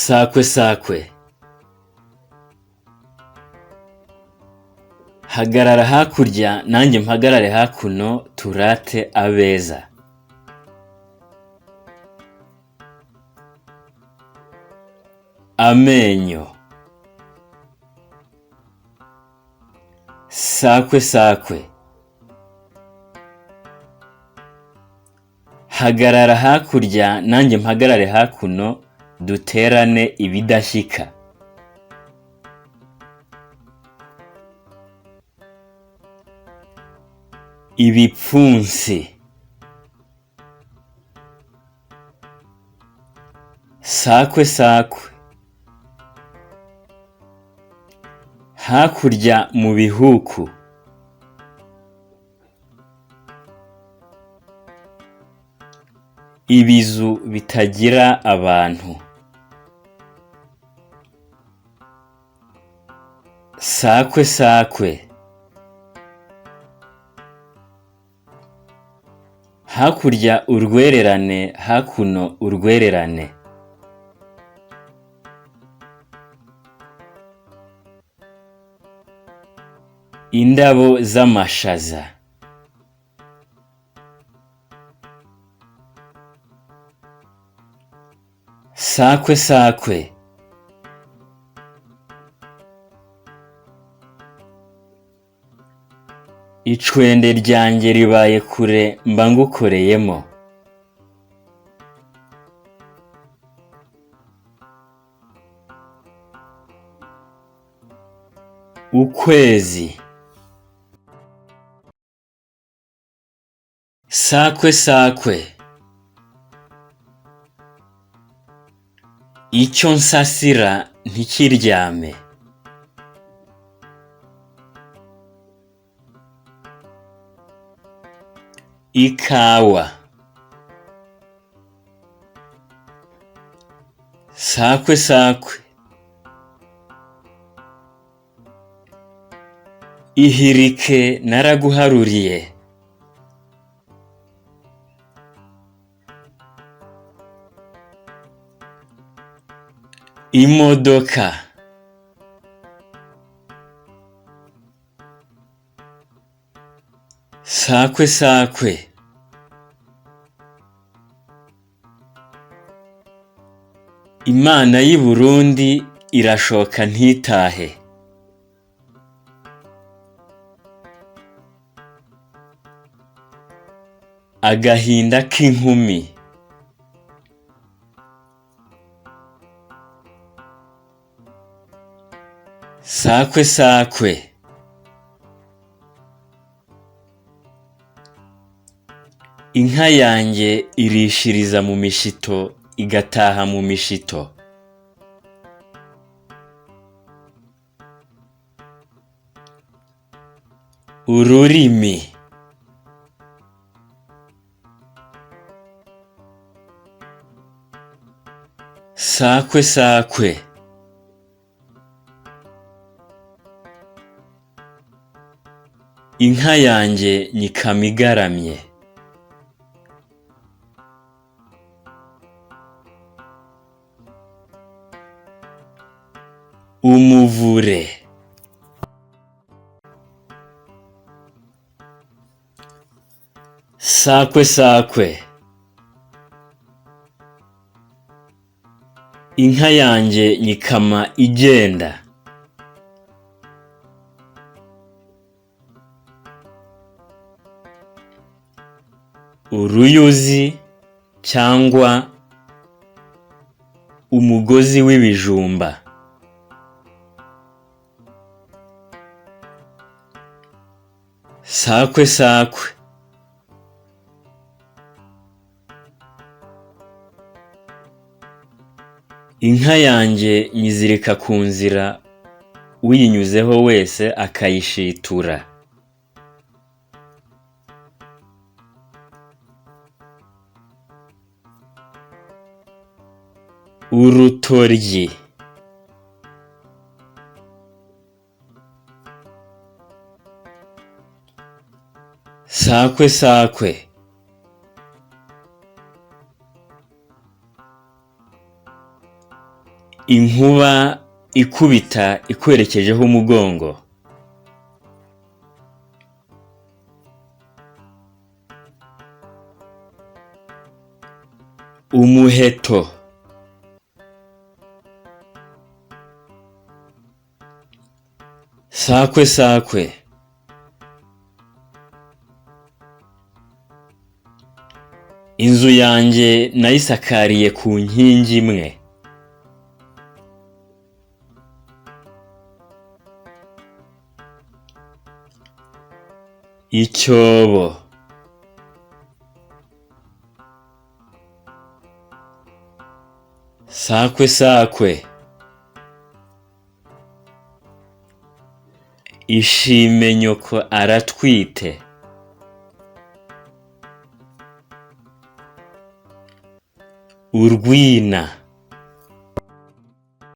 sakwe sakwe hagarara hakurya nanjye mpagarare hakuno turate abeza. Amenyo sakwe sakwe hagarara hakurya nanjye mpagarare hakuno duterane ibidashyika. Ibipfunsi sakwe sakwe hakurya mu bihuku. Ibizu bitagira abantu sakwe sakwe hakurya urwererane hakuno urwererane. Indabo z'amashaza sakwe sakwe icwende ryanjye ribaye kure mba ngukoreyemo. Ukwezi sakwe sakwe icyo nsasira ntikiryame. Ikawa sakwe sakwe ihirike naraguharuriye. Imodoka sakwe sakwe Imana y'i Burundi irashoka ntitahe. Agahinda k'inkumi sakwe sakwe inka yanjye irishiriza mu mishito igataha mu mishito. Ururimi sakwe sakwe inka yanjye nyikama igaramye. Umuvure sakwe sakwe inka yanjye nyikama igenda. Uruyuzi cyangwa umugozi w'ibijumba sakwe sakwe inka yanjye nyizirika ku nzira uyinyuzeho wese akayishitura. Urutoryi sakwe sakwe inkuba ikubita ikwerekejeho umugongo. Umuheto. Sakwe sakwe. Inzu yanjye nayisakariye ku nkingi imwe. Icyobo. Sakwe sakwe. Ishime nyoko aratwite. Urwina.